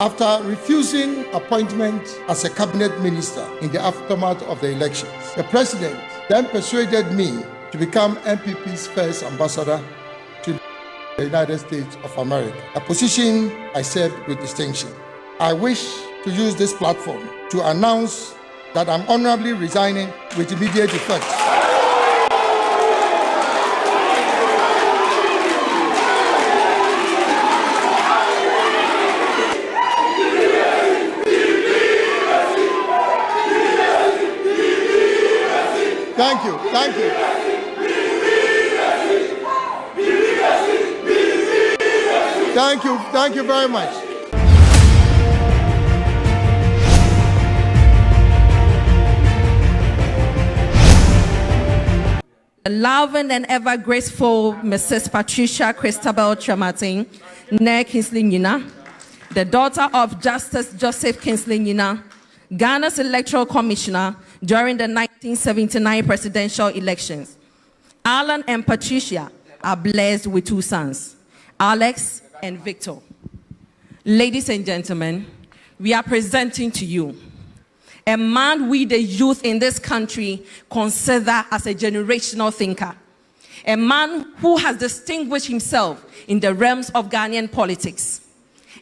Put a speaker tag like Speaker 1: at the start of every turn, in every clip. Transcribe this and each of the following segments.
Speaker 1: After refusing appointment as a cabinet minister in the aftermath of the elections, the president then persuaded me to become NPP's first ambassador to the United States of America, a position I served with distinction. I wish to use this platform to announce that I'm honorably resigning with immediate effect. Thank you. Thank you. Thank you. Thank you very much.
Speaker 2: The loving and ever graceful Mrs. Patricia Christabel Kyeremanteng, née Kingsley Nyina, the daughter of Justice Joseph Kingsley Nyina, Ghana's electoral commissioner during the 1979 presidential elections. Alan and Patricia are blessed with two sons, Alex and Victor. Ladies and gentlemen, we are presenting to you a man we, the youth in this country, consider as a generational thinker. A man who has distinguished himself in the realms of Ghanaian politics.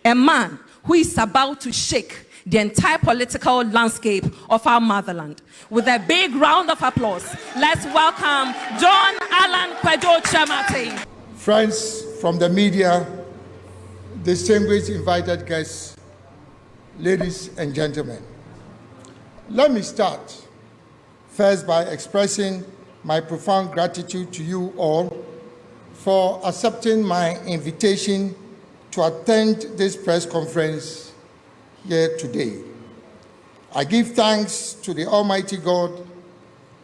Speaker 2: A man who is about to shake the entire political landscape of our motherland. With a big round of applause, let's welcome John Alan Kwadwo Kyeremanteng.
Speaker 1: Friends from the media, distinguished invited guests, ladies and gentlemen. Let me start first by expressing my profound gratitude to you all for accepting my invitation to attend this press conference here today. I give thanks to the Almighty God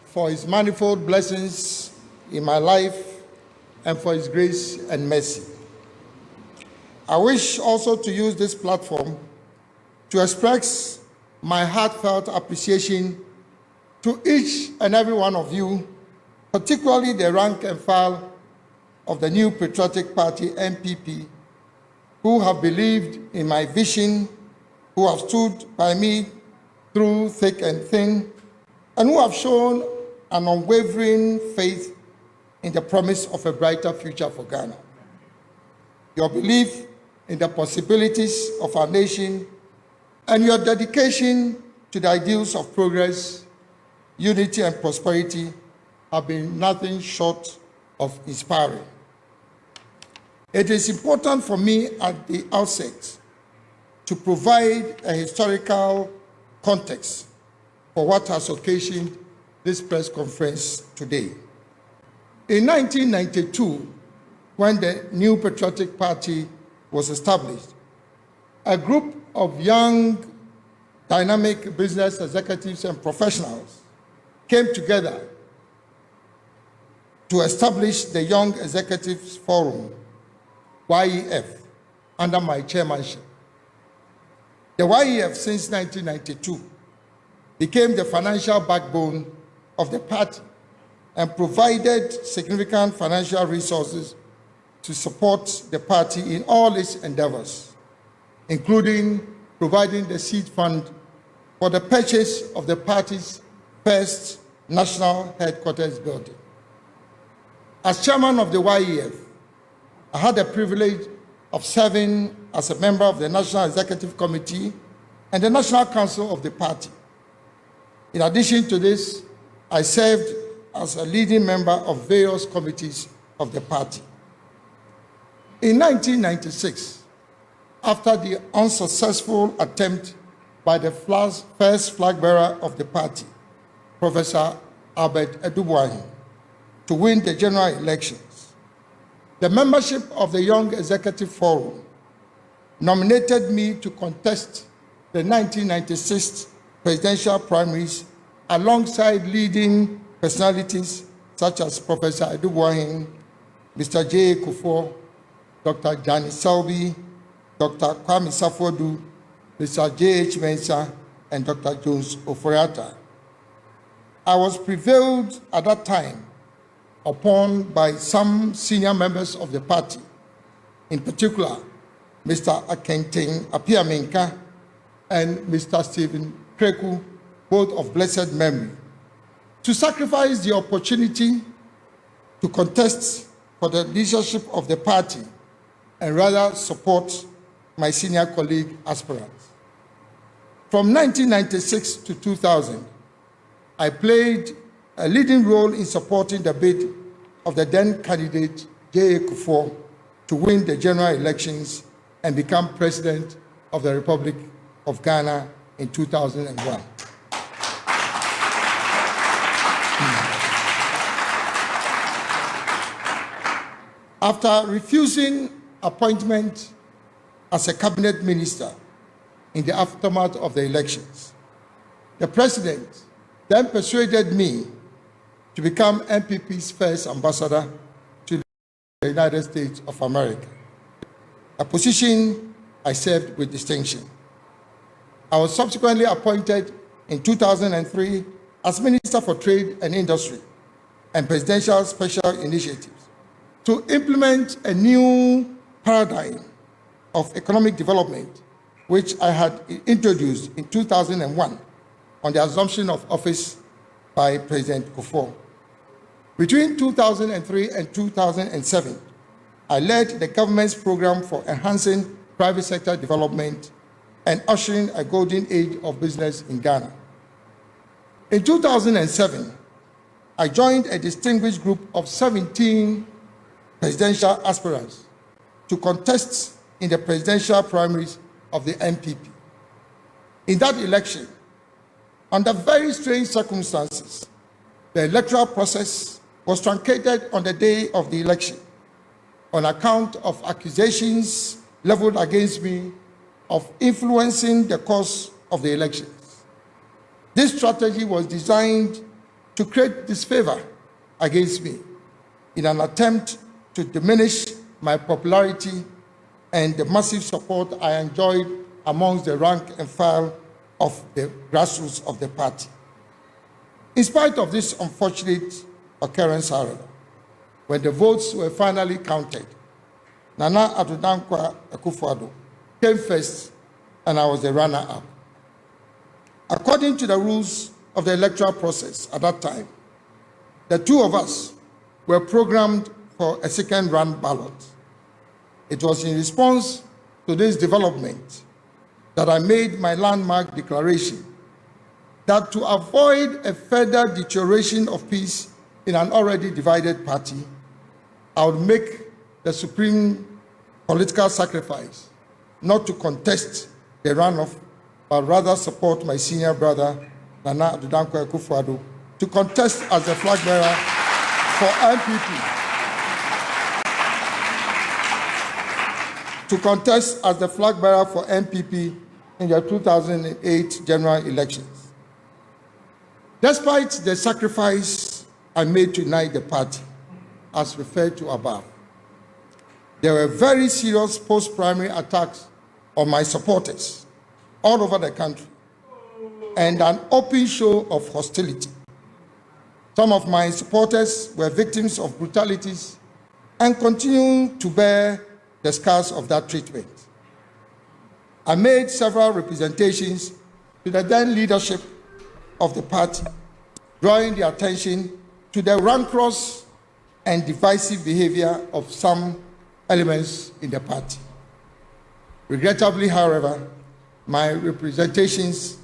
Speaker 1: for His manifold blessings in my life and for His grace and mercy. I wish also to use this platform to express my heartfelt appreciation to each and every one of you, particularly the rank and file of the New Patriotic Party, NPP, who have believed in my vision, who have stood by me through thick and thin, and who have shown an unwavering faith in the promise of a brighter future for Ghana. Your belief in the possibilities of our nation and your dedication to the ideals of progress, unity, and prosperity have been nothing short of inspiring. It is important for me at the outset to provide a historical context for what has occasioned this press conference today. In 1992, when the New Patriotic Party was established, a group of young, dynamic business executives and professionals came together to establish the Young Executives Forum, YEF, under my chairmanship. The YEF, since 1992, became the financial backbone of the party and provided significant financial resources to support the party in all its endeavors, including providing the seed fund for the purchase of the party's first national headquarters building. As chairman of the YEF, I had the privilege of serving as a member of the National Executive Committee and the National Council of the party. In addition to this, I served as a leading member of various committees of the party. In 1996, after the unsuccessful attempt by the first flag bearer of the party, Professor Albert Edubuahin, to win the general elections, the membership of the Young Executive Forum nominated me to contest the 1996 presidential primaries alongside leading personalities such as Professor Edubuahin, Mr. J. Kufuor, Dr. Jani Selby, Dr. Kwame Safodu, Mr. J.H. Mensah, and Dr. Jones Oforiatta. I was prevailed at that time upon by some senior members of the party, in particular Mr. Akenteng Apiamenka, and Mr. Stephen Kreku, both of blessed memory, to sacrifice the opportunity to contest for the leadership of the party and rather support my senior colleague aspirants. From 1996 to 2000, I played a leading role in supporting the bid of the then candidate J.A. Kufuor to win the general elections and become President of the Republic of Ghana in 2001. After refusing appointment as a cabinet minister in the aftermath of the elections, the president then persuaded me to become MPP's first ambassador to the United States of America, a position I served with distinction. I was subsequently appointed in 2003 as Minister for Trade and Industry and Presidential Special Initiatives to implement a new paradigm of economic development, which I had introduced in 2001 on the assumption of office by President Kufuor. Between 2003 and 2007, I led the government's program for enhancing private sector development and ushering a golden age of business in Ghana. In 2007, I joined a distinguished group of 17 presidential aspirants to contest in the presidential primaries of the MPP. In that election, under very strange circumstances, the electoral process was truncated on the day of the election on account of accusations leveled against me of influencing the course of the elections. This strategy was designed to create disfavor against me in an attempt to diminish my popularity and the massive support I enjoyed amongst the rank and file of the grassroots of the party. In spite of this unfortunate occurrence, however, when the votes were finally counted, Nana Addo Dankwa Akufo-Addo came first and I was the runner-up. According to the rules of the electoral process at that time, the two of us were programmed for a second-round ballot. It was in response to this development that I made my landmark declaration that to avoid a further deterioration of peace in an already divided party, I would make the supreme political sacrifice not to contest the runoff, but rather support my senior brother, Nana Addo Dankwa Akufo-Addo, to contest as the flag bearer for MPP. To contest as the flag bearer for MPP in the 2008 general elections. Despite the sacrifice I made to unite the party, as referred to above, there were very serious post-primary attacks on my supporters all over the country and an open show of hostility. Some of my supporters were victims of brutalities and continue to bear the scars of that treatment. I made several representations to the then leadership of the party, drawing the attention to the rancorous and divisive behavior of some elements in the party. Regrettably, however, my representations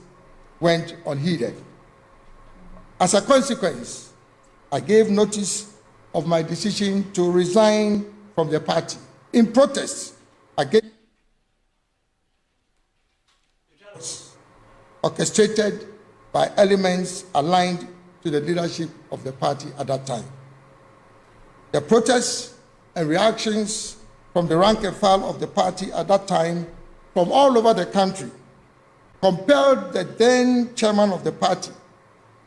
Speaker 1: went unheeded. As a consequence, I gave notice of my decision to resign from the party in protest against orchestrated by elements aligned to the leadership of the party at that time. The protests and reactions from the rank and file of the party at that time from all over the country compelled the then chairman of the party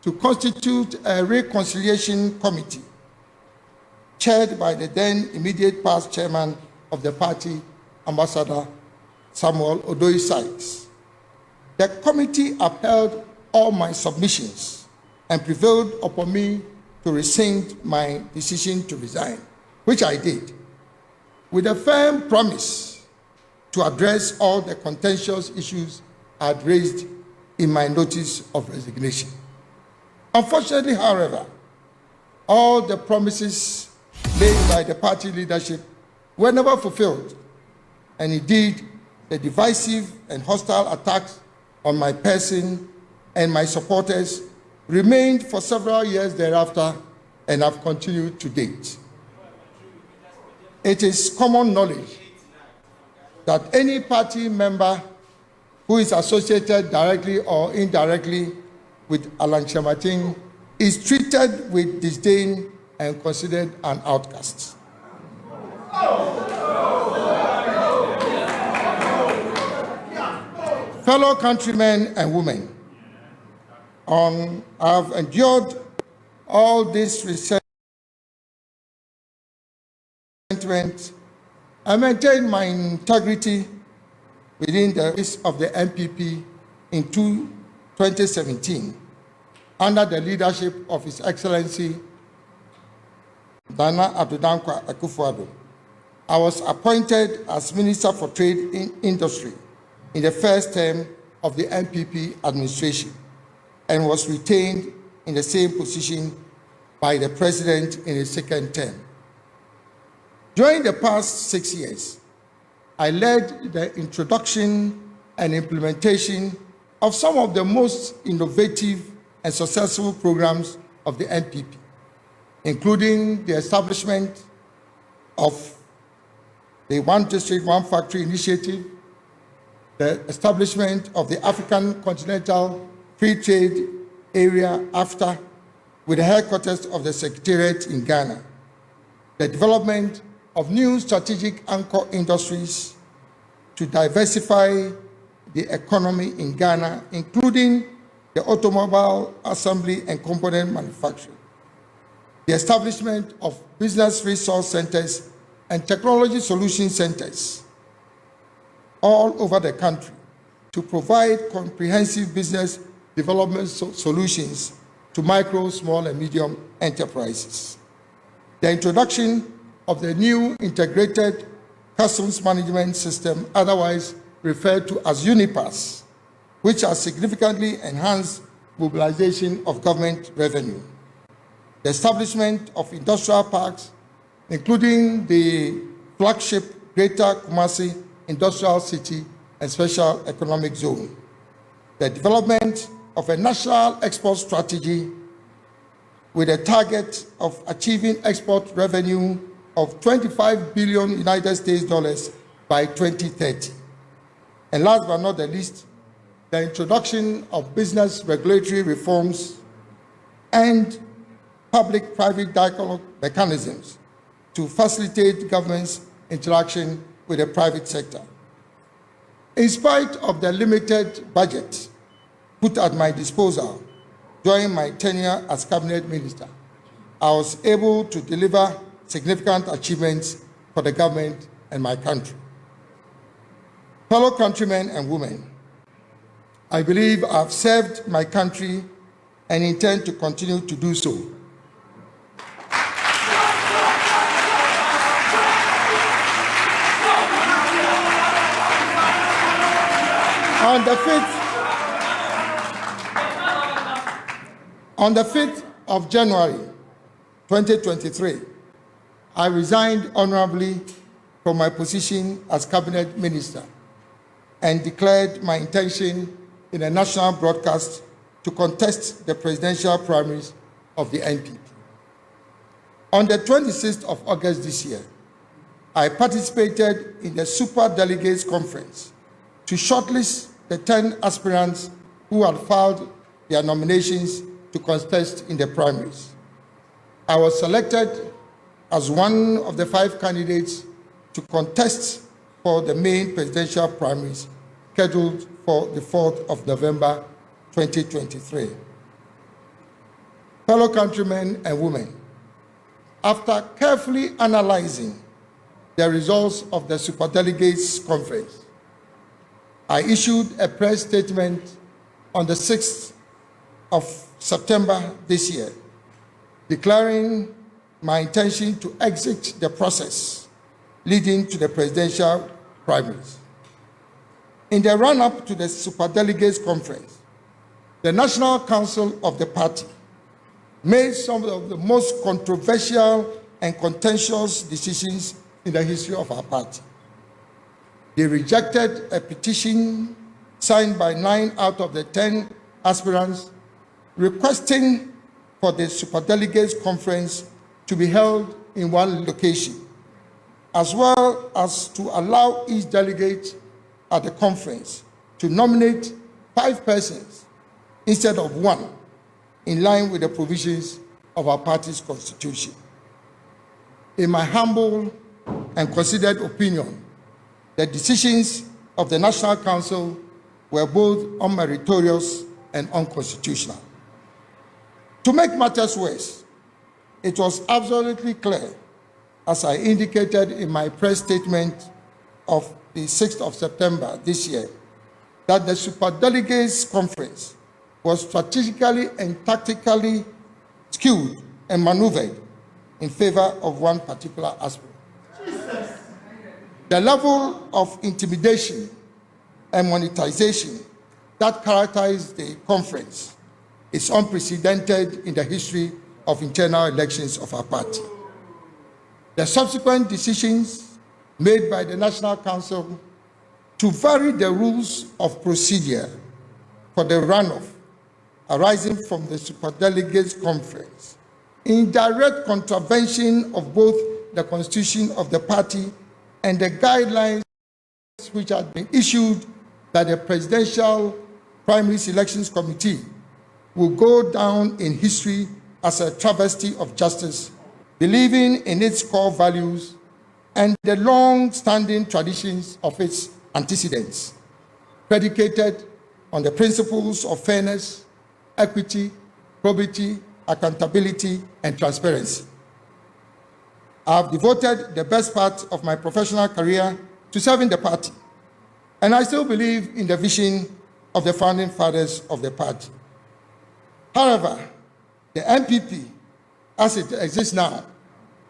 Speaker 1: to constitute a reconciliation committee chaired by the then immediate past chairman of the party, Ambassador Samuel Odoi Sykes. The committee upheld all my submissions and prevailed upon me to rescind my decision to resign, which I did, with a firm promise to address all the contentious issues I had raised in my notice of resignation. Unfortunately, however, all the promises made by the party leadership were never fulfilled, and indeed, the divisive and hostile attacks on my person and my supporters remained for several years thereafter and have continued to date. It is common knowledge that any party member who is associated directly or indirectly with Alan Kyeremanteng is treated with disdain and considered an outcast. Fellow countrymen and women, I have endured all this resentment and maintained my integrity within the office of the MPP in 2017 under the leadership of His Excellency Dana Adodankwa Akufo-Addo. I was appointed as Minister for Trade and Industry in the first term of the MPP administration and was retained in the same position by the President in his second term. During the past 6 years, I led the introduction and implementation of some of the most innovative and successful programs of the NPP, including the establishment of the One District, One Factory initiative, the establishment of the African Continental Free Trade Area (AFTA) with the headquarters of the Secretariat in Ghana, the development of new strategic anchor industries to diversify the economy in Ghana, including the automobile assembly and component manufacturing, the establishment of business resource centers and technology solution centers all over the country to provide comprehensive business development solutions to micro, small, and medium enterprises. The introduction of the new integrated customs management system, otherwise referred to as UNIPAS, which has significantly enhanced mobilization of government revenue. The establishment of industrial parks, including the flagship Greater Kumasi Industrial City and Special Economic Zone. The development of a national export strategy with a target of achieving export revenue of $25 billion United States dollars by 2030. And last but not the least, the introduction of business regulatory reforms and public-private dialogue mechanisms to facilitate government's interaction with the private sector. In spite of the limited budget put at my disposal during my tenure as cabinet minister, I was able to deliver significant achievements for the government and my country. Fellow countrymen and women, I believe I have served my country and intend to continue to do so. On the 5th of January 2023, I resigned honorably from my position as cabinet minister and declared my intention in a national broadcast to contest the presidential primaries of the NPP. On the 26th of August this year, I participated in the Super Delegates Conference to shortlist the 10 aspirants who had filed their nominations to contest in the primaries. I was selected as one of the 5 candidates to contest for the main presidential primaries scheduled for the 4th of November 2023. Fellow countrymen and women, after carefully analyzing the results of the Superdelegates Conference, I issued a press statement on the 6th of September this year, declaring my intention to exit the process leading to the presidential primaries. In the run-up to the Superdelegates Conference, the National Council of the party made some of the most controversial and contentious decisions in the history of our party. They rejected a petition signed by 9 out of the 10 aspirants requesting for the Superdelegates Conference to be held in one location, as well as to allow each delegate at the conference to nominate 5 persons instead of 1, in line with the provisions of our party's constitution. In my humble and considered opinion, the decisions of the National Council were both unmeritorious and unconstitutional. To make matters worse, it was absolutely clear, as I indicated in my press statement of the 6th of September this year, that the Superdelegates Conference was strategically and tactically skewed and maneuvered in favor of one particular aspirant. The level of intimidation and monetization that characterized the conference is unprecedented in the history of internal elections of our party. The subsequent decisions made by the National Council to vary the rules of procedure for the runoff arising from the Superdelegates Conference, in direct contravention of both the constitution of the party and the guidelines which had been issued by the Presidential Primaries Elections Committee, will go down in history as a travesty of justice, believing in its core values and the long-standing traditions of its antecedents, predicated on the principles of fairness, equity, probity, accountability, and transparency. I have devoted the best part of my professional career to serving the party, and I still believe in the vision of the founding fathers of the party. However, the NPP, as it exists now,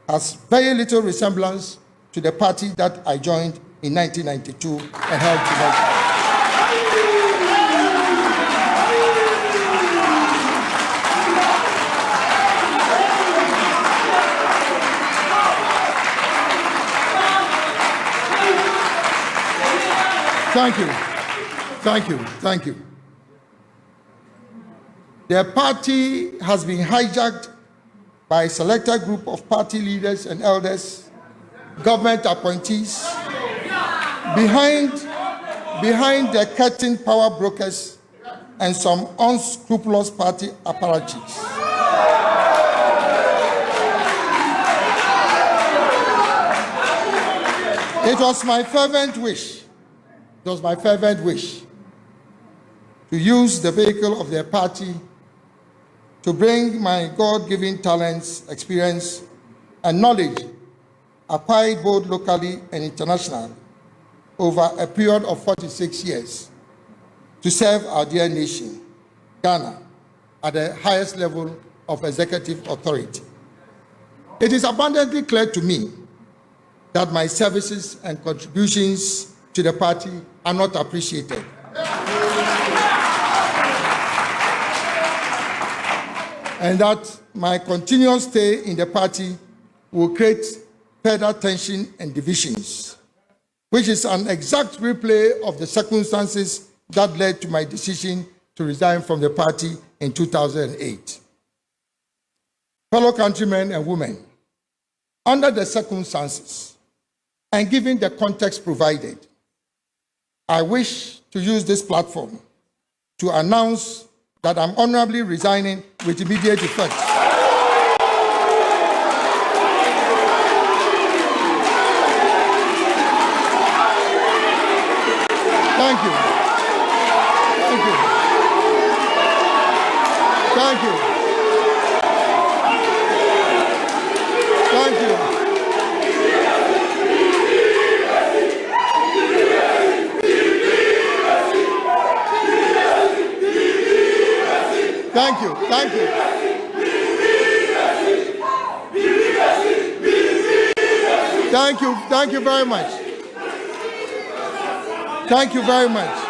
Speaker 1: has very little resemblance to the party that I joined in 1992 and held together. Thank you. The party has been hijacked by a selected group of party leaders and elders, government appointees, behind the curtain power brokers and some unscrupulous party apparatchiks. It was my fervent wish to use the vehicle of their party to bring my God-given talents, experience, and knowledge acquired both locally and internationally over a period of 46 years to serve our dear nation, Ghana, at the highest level of executive authority. It is abundantly clear to me that my services and contributions to the party are not appreciated. And that my continuous stay in the party will create further tension and divisions, which is an exact replay of the circumstances that led to my decision to resign from the party in 2008. Fellow countrymen and women, under the circumstances and given the context provided, I wish to use this platform to announce that I'm honorably resigning with immediate effect. Thank you. Thank you very much. Thank you very much.